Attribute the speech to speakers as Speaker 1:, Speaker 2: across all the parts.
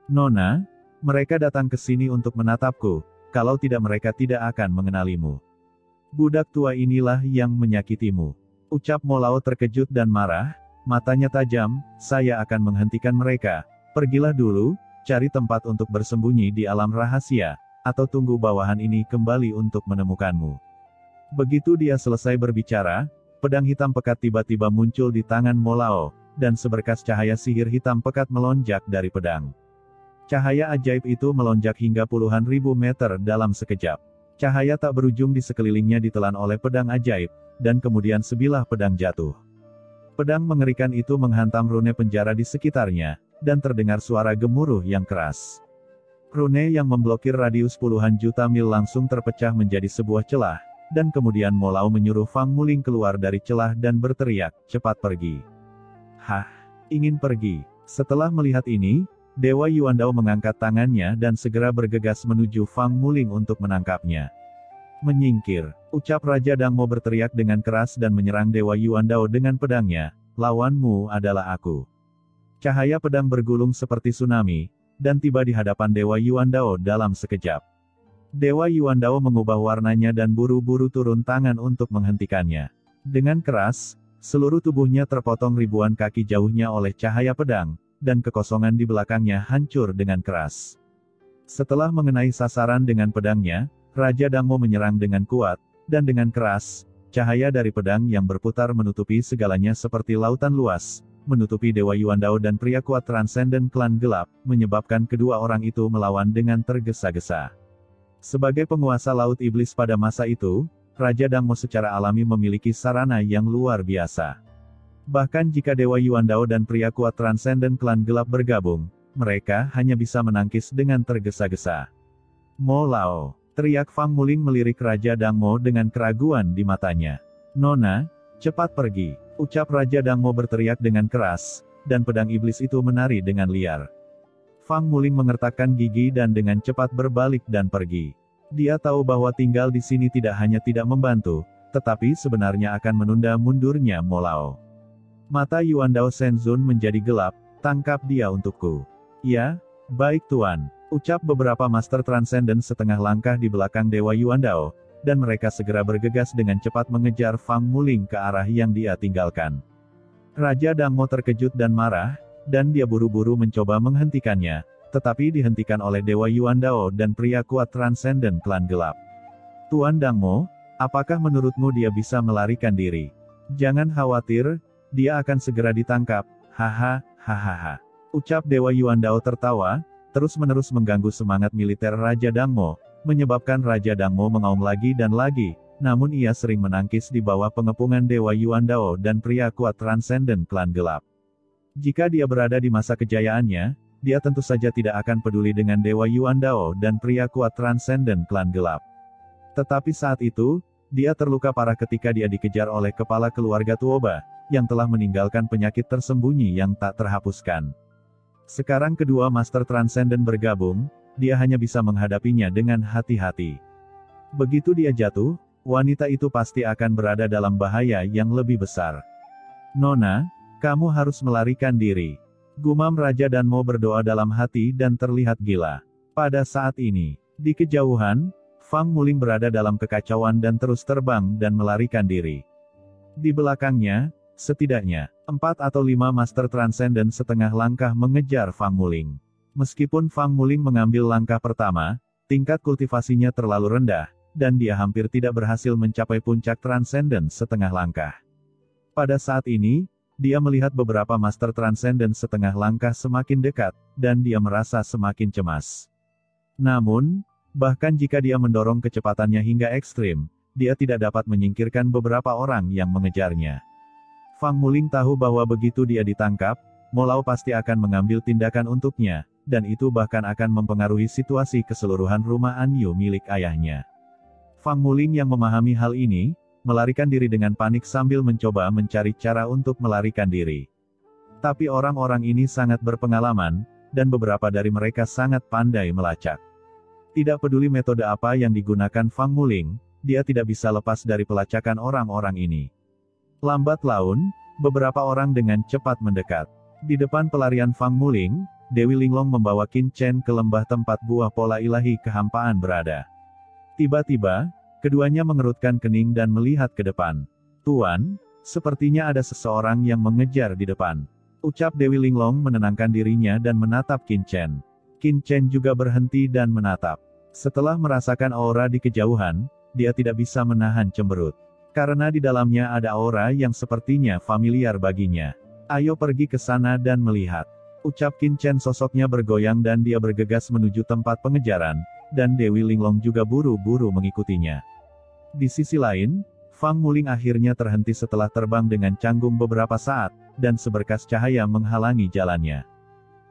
Speaker 1: Nona, mereka datang ke sini untuk menatapku, kalau tidak mereka tidak akan mengenalimu. Budak tua inilah yang menyakitimu. Ucap Mo Lao terkejut dan marah, matanya tajam, saya akan menghentikan mereka. Pergilah dulu, cari tempat untuk bersembunyi di alam rahasia, atau tunggu bawahan ini kembali untuk menemukanmu. Begitu dia selesai berbicara, pedang hitam pekat tiba-tiba muncul di tangan Mo Lao, dan seberkas cahaya sihir hitam pekat melonjak dari pedang. Cahaya ajaib itu melonjak hingga puluhan ribu meter dalam sekejap. Cahaya tak berujung di sekelilingnya ditelan oleh pedang ajaib, dan kemudian sebilah pedang jatuh. Pedang mengerikan itu menghantam rune penjara di sekitarnya, dan terdengar suara gemuruh yang keras. Rune yang memblokir radius puluhan juta mil langsung terpecah menjadi sebuah celah, dan kemudian Mo Lao menyuruh Fang Muling keluar dari celah dan berteriak, cepat pergi. Hah, ingin pergi? Setelah melihat ini, Dewa Yuandao mengangkat tangannya dan segera bergegas menuju Fang Muling untuk menangkapnya. Menyingkir, ucap Raja Dangmo berteriak dengan keras dan menyerang Dewa Yuandao dengan pedangnya, lawanmu adalah aku. Cahaya pedang bergulung seperti tsunami, dan tiba di hadapan Dewa Yuandao dalam sekejap. Dewa Yuandao mengubah warnanya dan buru-buru turun tangan untuk menghentikannya. Dengan keras, seluruh tubuhnya terpotong ribuan kaki jauhnya oleh cahaya pedang, dan kekosongan di belakangnya hancur dengan keras. Setelah mengenai sasaran dengan pedangnya, Raja Dangmo menyerang dengan kuat, dan dengan keras, cahaya dari pedang yang berputar menutupi segalanya seperti lautan luas, menutupi Dewa Yuandao dan pria kuat transenden klan gelap, menyebabkan kedua orang itu melawan dengan tergesa-gesa. Sebagai penguasa Laut Iblis pada masa itu, Raja Dangmo secara alami memiliki sarana yang luar biasa. Bahkan jika Dewa Yuandao dan pria kuat transenden klan gelap bergabung, mereka hanya bisa menangkis dengan tergesa-gesa. Mo Lao, teriak Fang Muling melirik Raja Dangmo dengan keraguan di matanya. Nona, cepat pergi, ucap Raja Dangmo berteriak dengan keras, dan pedang iblis itu menari dengan liar. Fang Muling mengertakkan gigi dan dengan cepat berbalik dan pergi. Dia tahu bahwa tinggal di sini tidak hanya tidak membantu, tetapi sebenarnya akan menunda mundurnya Mo Lao. Mata Yuandao Shenzun menjadi gelap, tangkap dia untukku. Ya, baik tuan, ucap beberapa master transenden setengah langkah di belakang Dewa Yuandao, dan mereka segera bergegas dengan cepat mengejar Fang Muling ke arah yang dia tinggalkan. Raja Dangmo terkejut dan marah, dan dia buru-buru mencoba menghentikannya, tetapi dihentikan oleh Dewa Yuandao dan pria kuat transenden klan gelap. Tuan Dangmo, apakah menurutmu dia bisa melarikan diri? Jangan khawatir, dia akan segera ditangkap, haha, hahaha. Ucap Dewa Yuandao tertawa, terus-menerus mengganggu semangat militer Raja Dangmo, menyebabkan Raja Dangmo mengaum lagi dan lagi, namun ia sering menangkis di bawah pengepungan Dewa Yuandao dan pria kuat transenden klan gelap. Jika dia berada di masa kejayaannya, dia tentu saja tidak akan peduli dengan Dewa Yuandao dan pria kuat transenden klan gelap. Tetapi saat itu, dia terluka parah ketika dia dikejar oleh kepala keluarga Tuoba, yang telah meninggalkan penyakit tersembunyi yang tak terhapuskan. Sekarang kedua master transenden bergabung, dia hanya bisa menghadapinya dengan hati-hati. Begitu dia jatuh, wanita itu pasti akan berada dalam bahaya yang lebih besar. Nona, kamu harus melarikan diri. Gumam Raja Dangmo berdoa dalam hati dan terlihat gila. Pada saat ini, di kejauhan, Fang Muling berada dalam kekacauan dan terus terbang dan melarikan diri. Di belakangnya, setidaknya, 4 atau 5 master transenden setengah langkah mengejar Fang Muling. Meskipun Fang Muling mengambil langkah pertama, tingkat kultivasinya terlalu rendah, dan dia hampir tidak berhasil mencapai puncak transenden setengah langkah. Pada saat ini, dia melihat beberapa master transenden setengah langkah semakin dekat, dan dia merasa semakin cemas. Namun, bahkan jika dia mendorong kecepatannya hingga ekstrim, dia tidak dapat menyingkirkan beberapa orang yang mengejarnya. Fang Muling tahu bahwa begitu dia ditangkap, Mo Lao pasti akan mengambil tindakan untuknya, dan itu bahkan akan mempengaruhi situasi keseluruhan rumah Anyu milik ayahnya. Fang Muling yang memahami hal ini, melarikan diri dengan panik sambil mencoba mencari cara untuk melarikan diri. Tapi orang-orang ini sangat berpengalaman, dan beberapa dari mereka sangat pandai melacak. Tidak peduli metode apa yang digunakan Fang Muling, dia tidak bisa lepas dari pelacakan orang-orang ini. Lambat laun, beberapa orang dengan cepat mendekat. Di depan pelarian Fang Muling, Dewi Linglong membawa Qin Chen ke lembah tempat buah pola ilahi kehampaan berada. Tiba-tiba, keduanya mengerutkan kening dan melihat ke depan. "Tuan, sepertinya ada seseorang yang mengejar di depan," ucap Dewi Linglong menenangkan dirinya dan menatap Qin Chen. Qin Chen juga berhenti dan menatap. Setelah merasakan aura di kejauhan, dia tidak bisa menahan cemberut. Karena di dalamnya ada aura yang sepertinya familiar baginya. "Ayo pergi ke sana dan melihat," ucap Qin Chen. Sosoknya bergoyang dan dia bergegas menuju tempat pengejaran, dan Dewi Linglong juga buru-buru mengikutinya. Di sisi lain, Fang Muling akhirnya terhenti setelah terbang dengan canggung beberapa saat, dan seberkas cahaya menghalangi jalannya.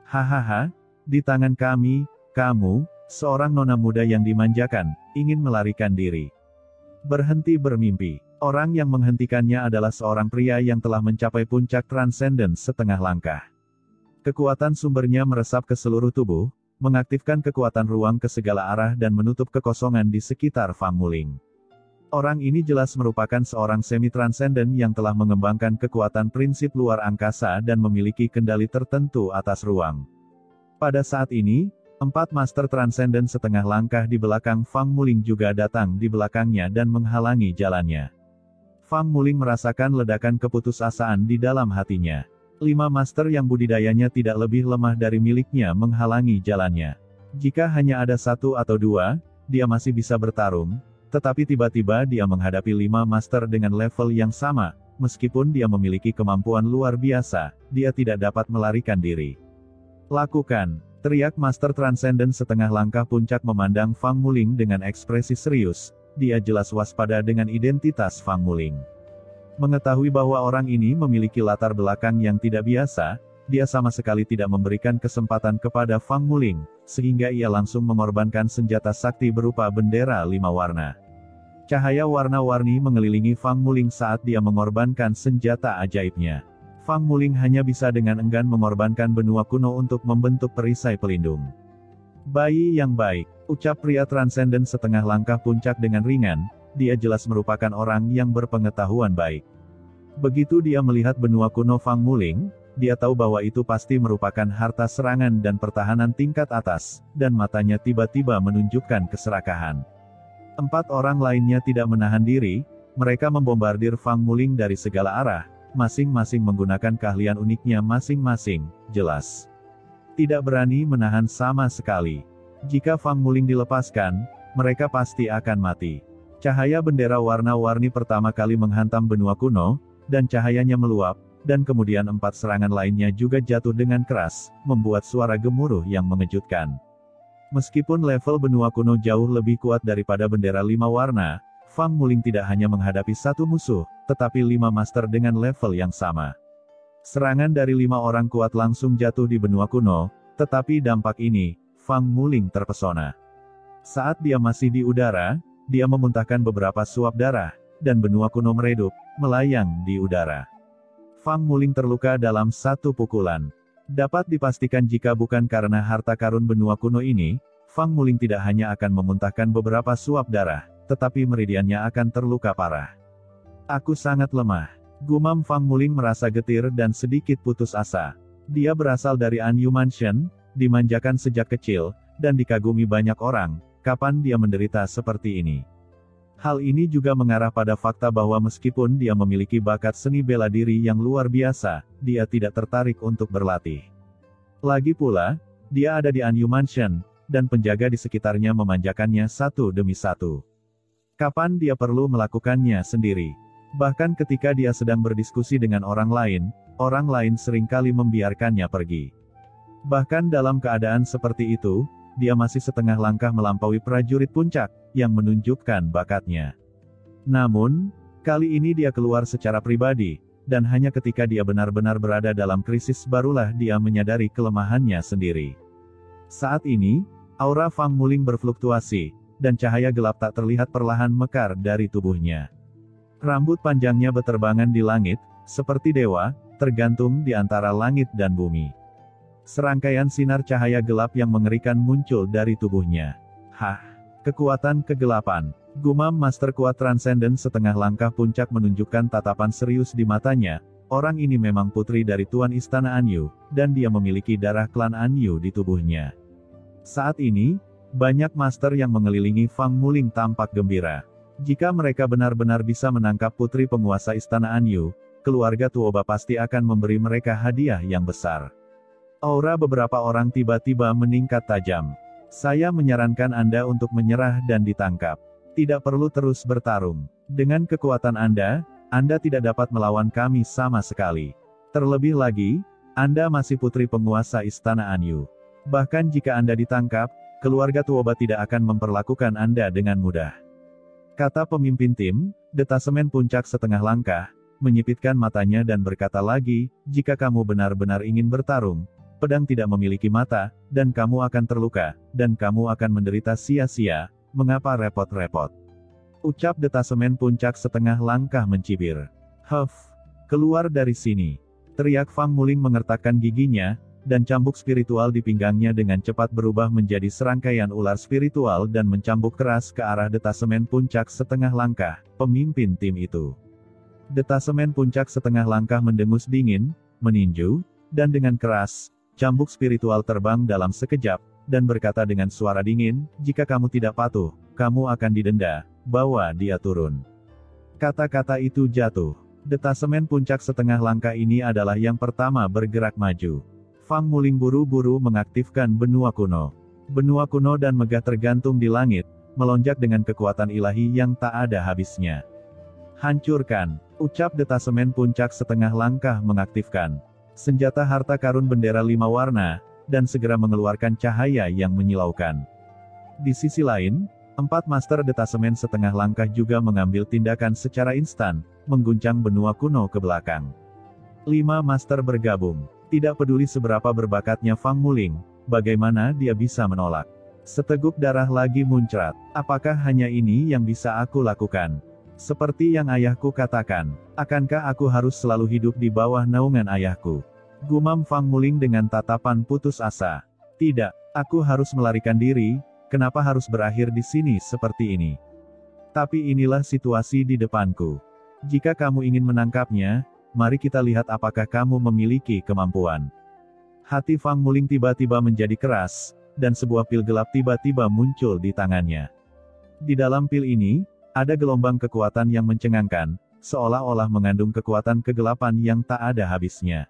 Speaker 1: "Hahaha, di tangan kami, kamu, seorang nona muda yang dimanjakan, ingin melarikan diri. Berhenti bermimpi." Orang yang menghentikannya adalah seorang pria yang telah mencapai puncak transcendence setengah langkah. Kekuatan sumbernya meresap ke seluruh tubuh, mengaktifkan kekuatan ruang ke segala arah dan menutup kekosongan di sekitar Fang Muling. Orang ini jelas merupakan seorang semi-transcendent yang telah mengembangkan kekuatan prinsip luar angkasa dan memiliki kendali tertentu atas ruang. Pada saat ini, 4 Master Transcendent setengah langkah di belakang Fang Muling juga datang di belakangnya dan menghalangi jalannya. Fang Muling merasakan ledakan keputusasaan di dalam hatinya. 5 master yang budidayanya tidak lebih lemah dari miliknya menghalangi jalannya. Jika hanya ada 1 atau 2, dia masih bisa bertarung, tetapi tiba-tiba dia menghadapi 5 master dengan level yang sama, meskipun dia memiliki kemampuan luar biasa, dia tidak dapat melarikan diri. "Lakukan!" teriak Master Transcendent setengah langkah puncak memandang Fang Muling dengan ekspresi serius. Dia jelas waspada dengan identitas Fang Muling. Mengetahui bahwa orang ini memiliki latar belakang yang tidak biasa, dia sama sekali tidak memberikan kesempatan kepada Fang Muling, sehingga ia langsung mengorbankan senjata sakti berupa bendera 5 warna. Cahaya warna-warni mengelilingi Fang Muling saat dia mengorbankan senjata ajaibnya. Fang Muling hanya bisa dengan enggan mengorbankan benua kuno untuk membentuk perisai pelindung. "Bayi yang baik," ucap pria transcendent setengah langkah puncak dengan ringan, dia jelas merupakan orang yang berpengetahuan baik. Begitu dia melihat benua kuno Fang Muling, dia tahu bahwa itu pasti merupakan harta serangan dan pertahanan tingkat atas, dan matanya tiba-tiba menunjukkan keserakahan. 4 orang lainnya tidak menahan diri, mereka membombardir Fang Muling dari segala arah, masing-masing menggunakan keahlian uniknya masing-masing, jelas tidak berani menahan sama sekali. Jika Fang Muling dilepaskan, mereka pasti akan mati. Cahaya bendera warna-warni pertama kali menghantam benua kuno, dan cahayanya meluap, dan kemudian 4 serangan lainnya juga jatuh dengan keras, membuat suara gemuruh yang mengejutkan. Meskipun level benua kuno jauh lebih kuat daripada bendera 5 warna, Fang Muling tidak hanya menghadapi 1 musuh, tetapi 5 master dengan level yang sama. Serangan dari 5 orang kuat langsung jatuh di benua kuno, tetapi dampak ini, Fang Muling terpesona. Saat dia masih di udara, dia memuntahkan beberapa suap darah, dan benua kuno meredup, melayang di udara. Fang Muling terluka dalam 1 pukulan. Dapat dipastikan jika bukan karena harta karun benua kuno ini, Fang Muling tidak hanya akan memuntahkan beberapa suap darah, tetapi meridiannya akan terluka parah. "Aku sangat lemah," gumam Fang Muling merasa getir dan sedikit putus asa. Dia berasal dari Anyu Mansion, dimanjakan sejak kecil, dan dikagumi banyak orang. Kapan dia menderita seperti ini? Hal ini juga mengarah pada fakta bahwa meskipun dia memiliki bakat seni bela diri yang luar biasa, dia tidak tertarik untuk berlatih. Lagi pula, dia ada di Anyu Mansion, dan penjaga di sekitarnya memanjakannya satu demi satu. Kapan dia perlu melakukannya sendiri? Bahkan ketika dia sedang berdiskusi dengan orang lain seringkali membiarkannya pergi. Bahkan dalam keadaan seperti itu, dia masih setengah langkah melampaui prajurit puncak, yang menunjukkan bakatnya. Namun, kali ini dia keluar secara pribadi, dan hanya ketika dia benar-benar berada dalam krisis barulah dia menyadari kelemahannya sendiri. Saat ini, aura Fang Muling berfluktuasi, dan cahaya gelap tak terlihat perlahan mekar dari tubuhnya. Rambut panjangnya beterbangan di langit, seperti dewa, tergantung di antara langit dan bumi. Serangkaian sinar cahaya gelap yang mengerikan muncul dari tubuhnya. "Hah, kekuatan kegelapan," gumam Master Kuat Transcendent setengah langkah puncak menunjukkan tatapan serius di matanya, Orang ini memang putri dari Tuan Istana Anyu, dan dia memiliki darah klan Anyu di tubuhnya. Saat ini, banyak master yang mengelilingi Fang Muling tampak gembira. Jika mereka benar-benar bisa menangkap putri penguasa Istana Anyu, keluarga Tuoba pasti akan memberi mereka hadiah yang besar. Aura beberapa orang tiba-tiba meningkat tajam. Saya menyarankan Anda untuk menyerah dan ditangkap. Tidak perlu terus bertarung. Dengan kekuatan Anda tidak dapat melawan kami sama sekali. Terlebih lagi, Anda masih putri penguasa Istana Anyu. Bahkan jika Anda ditangkap, keluarga Tuoba tidak akan memperlakukan Anda dengan mudah. Kata pemimpin tim, detasemen puncak setengah langkah, menyipitkan matanya dan berkata lagi, jika kamu benar-benar ingin bertarung, pedang tidak memiliki mata, dan kamu akan terluka, dan kamu akan menderita sia-sia, mengapa repot-repot? Ucap detasemen puncak setengah langkah mencibir. Huff, keluar dari sini. Teriak Fang Muling mengertakkan giginya, dan cambuk spiritual di pinggangnya dengan cepat berubah menjadi serangkaian ular spiritual dan mencambuk keras ke arah detasemen puncak setengah langkah, pemimpin tim itu. Detasemen puncak setengah langkah mendengus dingin, meninju, dan dengan keras, cambuk spiritual terbang dalam sekejap, dan berkata dengan suara dingin, jika kamu tidak patuh, kamu akan didenda, bawa dia turun. Kata-kata itu jatuh. Detasemen puncak setengah langkah ini adalah yang pertama bergerak maju. Fang Muling buru-buru mengaktifkan benua kuno. Benua kuno dan megah tergantung di langit, melonjak dengan kekuatan ilahi yang tak ada habisnya. Hancurkan, ucap detasemen puncak setengah langkah mengaktifkan senjata harta karun bendera 5 warna, dan segera mengeluarkan cahaya yang menyilaukan. Di sisi lain, 4 master detasemen setengah langkah juga mengambil tindakan secara instan, mengguncang benua kuno ke belakang. 5 master bergabung. Tidak peduli seberapa berbakatnya Fang Muling, bagaimana dia bisa menolak. Seteguk darah lagi muncrat. Apakah hanya ini yang bisa aku lakukan? Seperti yang ayahku katakan, akankah aku harus selalu hidup di bawah naungan ayahku? Gumam Fang Muling dengan tatapan putus asa. Tidak, aku harus melarikan diri, kenapa harus berakhir di sini seperti ini? Tapi inilah situasi di depanku. Jika kamu ingin menangkapnya, mari kita lihat apakah kamu memiliki kemampuan. Hati Fang Muling tiba-tiba menjadi keras, dan sebuah pil gelap tiba-tiba muncul di tangannya. Di dalam pil ini, ada gelombang kekuatan yang mencengangkan, seolah-olah mengandung kekuatan kegelapan yang tak ada habisnya.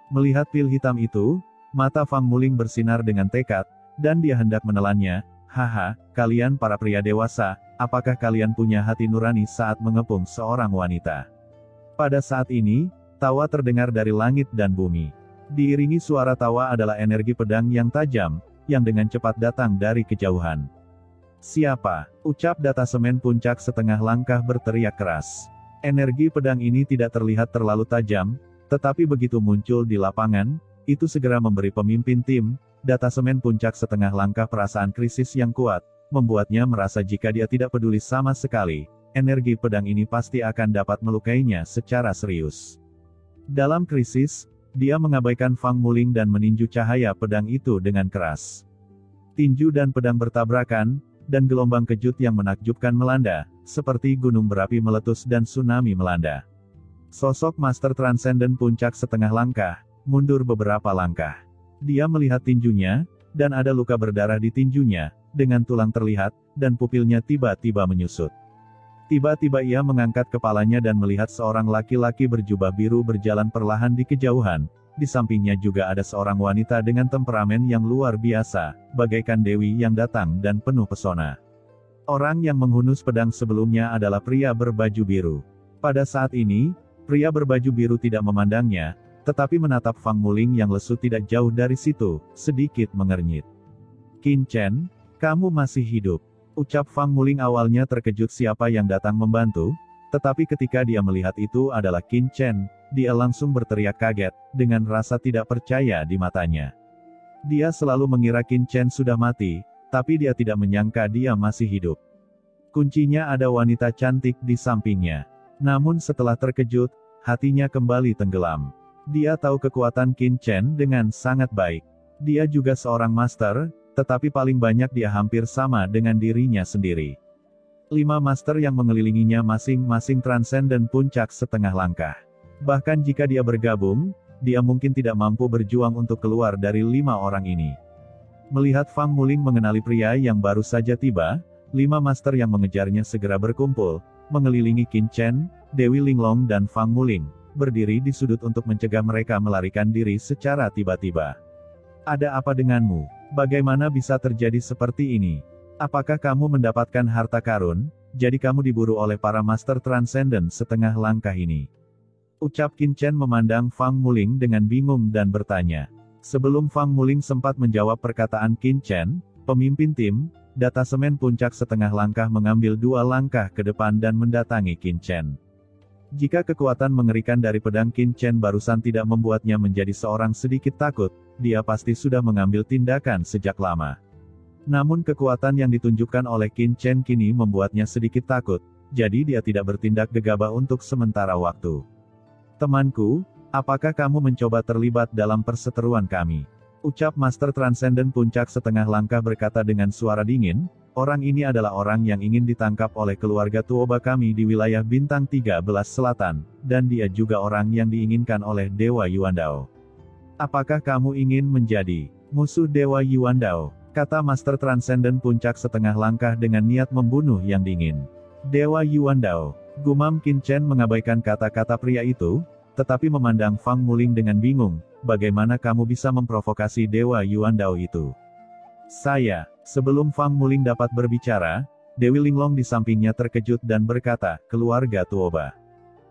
Speaker 1: Melihat pil hitam itu, mata Fang Muling bersinar dengan tekad, dan dia hendak menelannya. Haha, kalian para pria dewasa, apakah kalian punya hati nurani saat mengepung seorang wanita? Pada saat ini, tawa terdengar dari langit dan bumi. Diiringi suara tawa adalah energi pedang yang tajam, yang dengan cepat datang dari kejauhan. Siapa? Ucap detasemen puncak setengah langkah berteriak keras. Energi pedang ini tidak terlihat terlalu tajam, tetapi begitu muncul di lapangan, itu segera memberi pemimpin tim, detasemen puncak setengah langkah perasaan krisis yang kuat, membuatnya merasa jika dia tidak peduli sama sekali, energi pedang ini pasti akan dapat melukainya secara serius. Dalam krisis, dia mengabaikan Fang Muling dan meninju cahaya pedang itu dengan keras. Tinju dan pedang bertabrakan, dan gelombang kejut yang menakjubkan melanda, seperti gunung berapi meletus dan tsunami melanda. Sosok Master Transcendent puncak setengah langkah, mundur beberapa langkah. Dia melihat tinjunya, dan ada luka berdarah di tinjunya, dengan tulang terlihat, dan pupilnya tiba-tiba menyusut. Tiba-tiba ia mengangkat kepalanya dan melihat seorang laki-laki berjubah biru berjalan perlahan di kejauhan. Di sampingnya juga ada seorang wanita dengan temperamen yang luar biasa, bagaikan dewi yang datang dan penuh pesona. Orang yang menghunus pedang sebelumnya adalah pria berbaju biru. Pada saat ini, pria berbaju biru tidak memandangnya, tetapi menatap Fang Muling yang lesu tidak jauh dari situ, sedikit mengernyit. Qin Chen, kamu masih hidup. Ucap Fang Muling awalnya terkejut siapa yang datang membantu, tetapi ketika dia melihat itu adalah Qin Chen, dia langsung berteriak kaget, dengan rasa tidak percaya di matanya. Dia selalu mengira Qin Chen sudah mati, tapi dia tidak menyangka dia masih hidup. Kuncinya ada wanita cantik di sampingnya. Namun setelah terkejut, hatinya kembali tenggelam. Dia tahu kekuatan Qin Chen dengan sangat baik. Dia juga seorang master, tetapi paling banyak dia hampir sama dengan dirinya sendiri. 5 master yang mengelilinginya masing-masing transenden puncak setengah langkah. Bahkan jika dia bergabung, dia mungkin tidak mampu berjuang untuk keluar dari 5 orang ini. Melihat Fang Muling mengenali pria yang baru saja tiba, 5 master yang mengejarnya segera berkumpul, mengelilingi Qin Chen, Dewi Linglong dan Fang Muling, berdiri di sudut untuk mencegah mereka melarikan diri secara tiba-tiba. Ada apa denganmu? Bagaimana bisa terjadi seperti ini? Apakah kamu mendapatkan harta karun, jadi kamu diburu oleh para master transenden setengah langkah ini? Ucap Qin Chen memandang Fang Muling dengan bingung dan bertanya. Sebelum Fang Muling sempat menjawab perkataan Qin Chen, pemimpin tim, datasemen puncak setengah langkah mengambil 2 langkah ke depan dan mendatangi Qin Chen. Jika kekuatan mengerikan dari pedang Qin Chen barusan tidak membuatnya menjadi seorang sedikit takut, dia pasti sudah mengambil tindakan sejak lama. Namun kekuatan yang ditunjukkan oleh Qin Chen kini membuatnya sedikit takut, jadi dia tidak bertindak gegabah untuk sementara waktu. Temanku, apakah kamu mencoba terlibat dalam perseteruan kami? Ucap Master Transcendent Puncak setengah langkah berkata dengan suara dingin, orang ini adalah orang yang ingin ditangkap oleh keluarga Tuoba kami di wilayah Bintang 13 Selatan, dan dia juga orang yang diinginkan oleh Dewa Yuandao. Apakah kamu ingin menjadi musuh Dewa Yuandao? Kata Master Transcendent Puncak setengah langkah dengan niat membunuh yang dingin. Dewa Yuandao. Gumam Qin Chen mengabaikan kata-kata pria itu, tetapi memandang Fang Muling dengan bingung, bagaimana kamu bisa memprovokasi Dewa Yuandao itu? Sebelum Fang Muling dapat berbicara, Dewi Linglong di sampingnya terkejut dan berkata, keluarga Tuoba.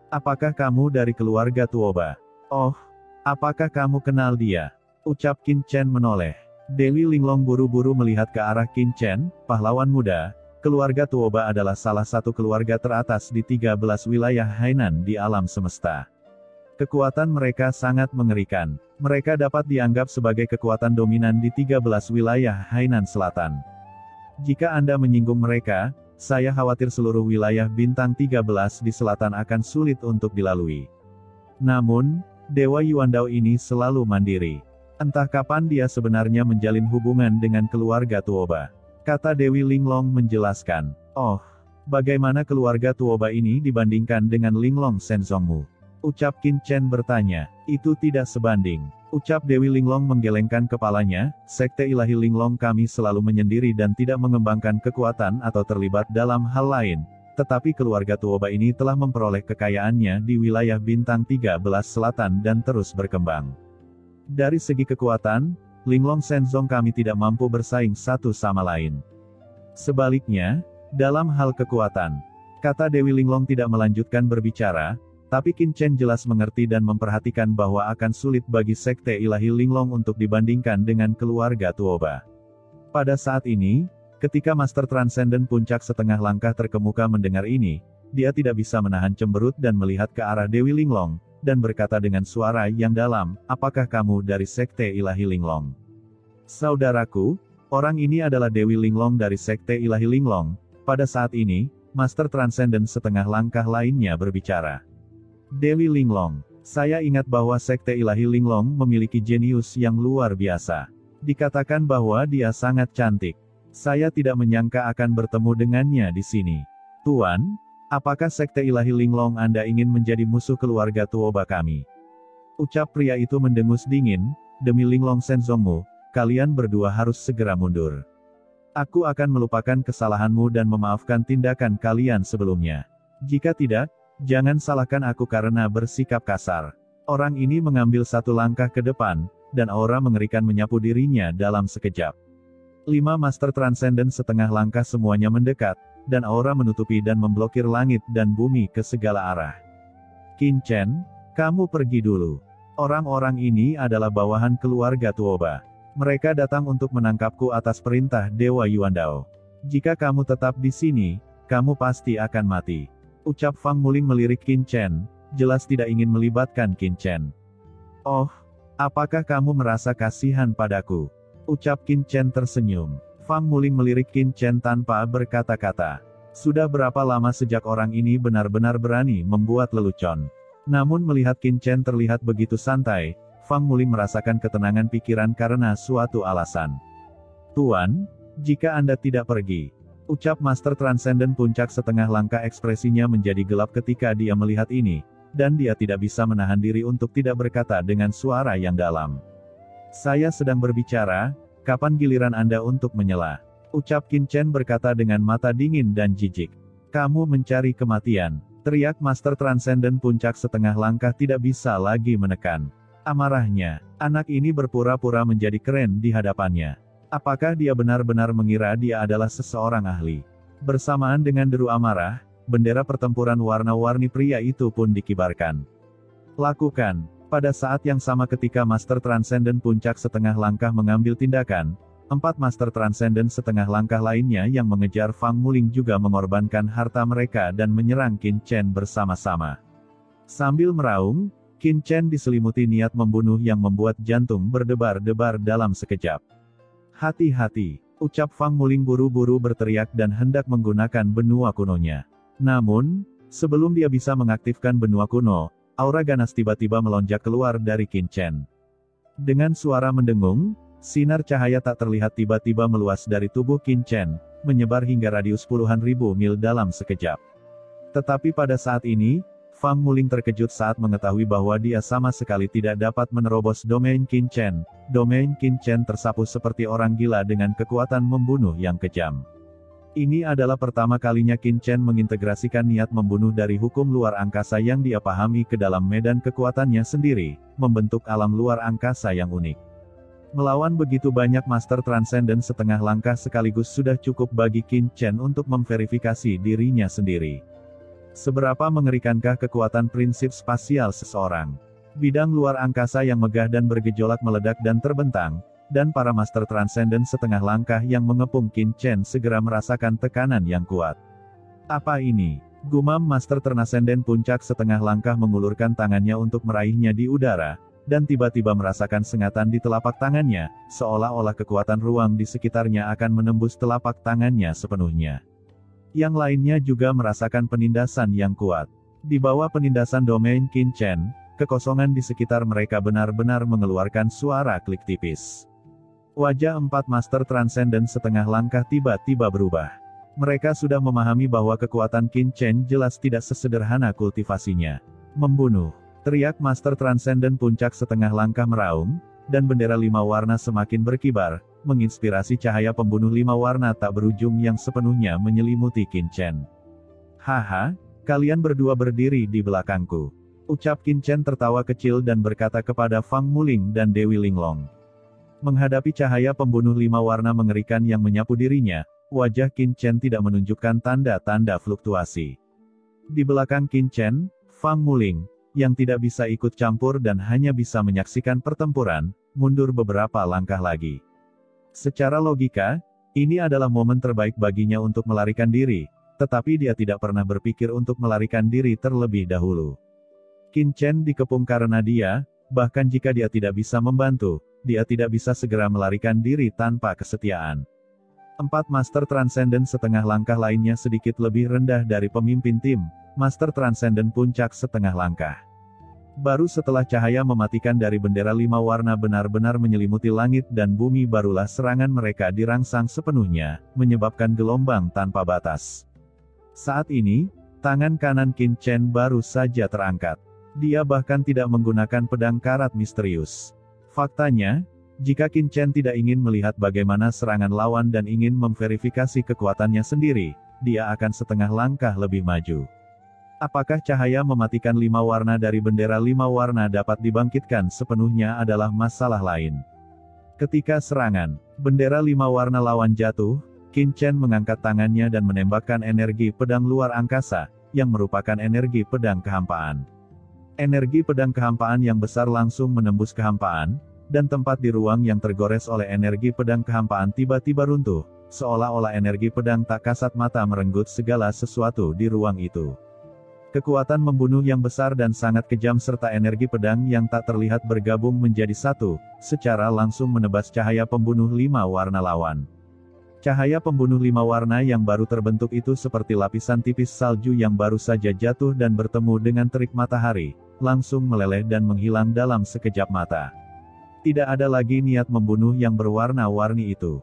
Speaker 1: Apakah kamu dari keluarga Tuoba? Oh, apakah kamu kenal dia? Ucap Qin Chen menoleh. Dewi Linglong buru-buru melihat ke arah Qin Chen, pahlawan muda. Keluarga Tuoba adalah salah satu keluarga teratas di 13 wilayah Hainan di alam semesta. Kekuatan mereka sangat mengerikan. Mereka dapat dianggap sebagai kekuatan dominan di 13 wilayah Hainan Selatan. Jika Anda menyinggung mereka, saya khawatir seluruh wilayah Bintang 13 di selatan akan sulit untuk dilalui. Namun, Dewa Yuandao ini selalu mandiri. Entah kapan dia sebenarnya menjalin hubungan dengan keluarga Tuoba. Kata Dewi Linglong menjelaskan. Oh, bagaimana keluarga Tuoba ini dibandingkan dengan Linglong Shenzongmu? Ucap Qin Chen bertanya. Itu tidak sebanding. Ucap Dewi Linglong menggelengkan kepalanya, Sekte Ilahi Linglong kami selalu menyendiri dan tidak mengembangkan kekuatan atau terlibat dalam hal lain. Tetapi keluarga Tuoba ini telah memperoleh kekayaannya di wilayah Bintang 13 Selatan dan terus berkembang. Dari segi kekuatan, Linglong Shenzong kami tidak mampu bersaing satu sama lain. Sebaliknya, dalam hal kekuatan, kata Dewi Linglong tidak melanjutkan berbicara, tapi Qin Chen jelas mengerti dan memperhatikan bahwa akan sulit bagi Sekte Ilahi Linglong untuk dibandingkan dengan keluarga Tuoba. Pada saat ini, ketika Master Transcendent Puncak setengah langkah terkemuka mendengar ini, dia tidak bisa menahan cemberut dan melihat ke arah Dewi Linglong, dan berkata dengan suara yang dalam, apakah kamu dari Sekte Ilahi Linglong? Saudaraku, orang ini adalah Dewi Linglong dari Sekte Ilahi Linglong. Pada saat ini, Master Transcendent setengah langkah lainnya berbicara. Dewi Linglong, saya ingat bahwa Sekte Ilahi Linglong memiliki jenius yang luar biasa. Dikatakan bahwa dia sangat cantik. Saya tidak menyangka akan bertemu dengannya di sini. Tuan, apakah Sekte Ilahi Linglong Anda ingin menjadi musuh keluarga Tuoba kami? Ucap pria itu mendengus dingin, demi Linglong Shenzongmu, kalian berdua harus segera mundur. Aku akan melupakan kesalahanmu dan memaafkan tindakan kalian sebelumnya. Jika tidak, jangan salahkan aku karena bersikap kasar. Orang ini mengambil satu langkah ke depan, dan aura mengerikan menyapu dirinya dalam sekejap. 5 Master Transcendent setengah langkah semuanya mendekat, dan aura menutupi dan memblokir langit dan bumi ke segala arah. Qin Chen, kamu pergi dulu. Orang-orang ini adalah bawahan keluarga Tuoba. Mereka datang untuk menangkapku atas perintah Dewa Yuandao. Jika kamu tetap di sini, kamu pasti akan mati. Ucap Fang Muling melirik Qin Chen, jelas tidak ingin melibatkan Qin Chen. Oh, apakah kamu merasa kasihan padaku? Ucap Qin Chen tersenyum. Fang Muling melirik Qin Chen tanpa berkata-kata. Sudah berapa lama sejak orang ini benar-benar berani membuat lelucon? Namun melihat Qin Chen terlihat begitu santai, Fang Muling merasakan ketenangan pikiran karena suatu alasan. Tuan, jika Anda tidak pergi. Ucap Master Transcendent Puncak setengah langkah ekspresinya menjadi gelap ketika dia melihat ini, dan dia tidak bisa menahan diri untuk tidak berkata dengan suara yang dalam. "Saya sedang berbicara, kapan giliran Anda untuk menyela?" ucap Qin Chen berkata dengan mata dingin dan jijik. "Kamu mencari kematian," teriak Master Transcendent puncak setengah langkah tidak bisa lagi menekan amarahnya. Anak ini berpura-pura menjadi keren di hadapannya. Apakah dia benar-benar mengira dia adalah seseorang ahli? Bersamaan dengan deru amarah, bendera pertempuran warna-warni pria itu pun dikibarkan. "Lakukan." Pada saat yang sama ketika Master Transcendent puncak setengah langkah mengambil tindakan, 4 Master Transcendent setengah langkah lainnya yang mengejar Fang Muling juga mengorbankan harta mereka dan menyerang Qin Chen bersama-sama. Sambil meraung, Qin Chen diselimuti niat membunuh yang membuat jantung berdebar-debar dalam sekejap. "Hati-hati," ucap Fang Muling buru-buru berteriak dan hendak menggunakan benua kunonya. Namun, sebelum dia bisa mengaktifkan benua kuno, aura ganas tiba-tiba melonjak keluar dari Qin Chen. Dengan suara mendengung, sinar cahaya tak terlihat tiba-tiba meluas dari tubuh Qin Chen, menyebar hingga radius puluhan ribu mil dalam sekejap. Tetapi pada saat ini, Fang Muling terkejut saat mengetahui bahwa dia sama sekali tidak dapat menerobos domain Qin Chen. Domain Qin Chen tersapu seperti orang gila dengan kekuatan membunuh yang kejam. Ini adalah pertama kalinya Qin Chen mengintegrasikan niat membunuh dari hukum luar angkasa yang dia pahami ke dalam medan kekuatannya sendiri, membentuk alam luar angkasa yang unik. Melawan begitu banyak Master Transcendent setengah langkah sekaligus sudah cukup bagi Qin Chen untuk memverifikasi dirinya sendiri. Seberapa mengerikankah kekuatan prinsip spasial seseorang? Bidang luar angkasa yang megah dan bergejolak meledak dan terbentang, dan para Master Transcendent setengah langkah yang mengepung Qin Chen segera merasakan tekanan yang kuat. "Apa ini?" gumam Master Transcendent puncak setengah langkah mengulurkan tangannya untuk meraihnya di udara, dan tiba-tiba merasakan sengatan di telapak tangannya, seolah-olah kekuatan ruang di sekitarnya akan menembus telapak tangannya sepenuhnya. Yang lainnya juga merasakan penindasan yang kuat. Di bawah penindasan domain Qin Chen, kekosongan di sekitar mereka benar-benar mengeluarkan suara klik tipis. Wajah 4 Master Transcendent setengah langkah tiba-tiba berubah. Mereka sudah memahami bahwa kekuatan Qin Chen jelas tidak sesederhana kultivasinya. "Membunuh!" teriak Master Transcendent puncak setengah langkah meraung, dan bendera 5 warna semakin berkibar, menginspirasi cahaya pembunuh 5 warna tak berujung yang sepenuhnya menyelimuti Qin Chen. "Haha, kalian berdua berdiri di belakangku," ucap Qin Chen tertawa kecil dan berkata kepada Fang Muling dan Dewi Linglong. Menghadapi cahaya pembunuh 5 warna mengerikan yang menyapu dirinya, wajah Qin Chen tidak menunjukkan tanda-tanda fluktuasi. Di belakang Qin Chen, Fang Muling, yang tidak bisa ikut campur dan hanya bisa menyaksikan pertempuran, mundur beberapa langkah lagi. Secara logika, ini adalah momen terbaik baginya untuk melarikan diri, tetapi dia tidak pernah berpikir untuk melarikan diri terlebih dahulu. Qin Chen dikepung karena dia, bahkan jika dia tidak bisa membantu, dia tidak bisa segera melarikan diri tanpa kesetiaan. 4 Master Transcendent setengah langkah lainnya sedikit lebih rendah dari pemimpin tim, Master Transcendent puncak setengah langkah. Baru setelah cahaya mematikan dari bendera 5 warna benar-benar menyelimuti langit dan bumi barulah serangan mereka dirangsang sepenuhnya, menyebabkan gelombang tanpa batas. Saat ini, tangan kanan Qin Chen baru saja terangkat. Dia bahkan tidak menggunakan pedang karat misterius. Faktanya, jika Qin Chen tidak ingin melihat bagaimana serangan lawan dan ingin memverifikasi kekuatannya sendiri, dia akan setengah langkah lebih maju. Apakah cahaya mematikan 5 warna dari bendera 5 warna dapat dibangkitkan sepenuhnya adalah masalah lain. Ketika serangan, bendera 5 warna lawan jatuh, Qin Chen mengangkat tangannya dan menembakkan energi pedang luar angkasa, yang merupakan energi pedang kehampaan. Energi pedang kehampaan yang besar langsung menembus kehampaan, dan tempat di ruang yang tergores oleh energi pedang kehampaan tiba-tiba runtuh, seolah-olah energi pedang tak kasat mata merenggut segala sesuatu di ruang itu. Kekuatan membunuh yang besar dan sangat kejam serta energi pedang yang tak terlihat bergabung menjadi satu, secara langsung menebas cahaya pembunuh 5 warna lawan. Cahaya pembunuh 5 warna yang baru terbentuk itu seperti lapisan tipis salju yang baru saja jatuh dan bertemu dengan terik matahari, langsung meleleh dan menghilang dalam sekejap mata. Tidak ada lagi niat membunuh yang berwarna-warni itu.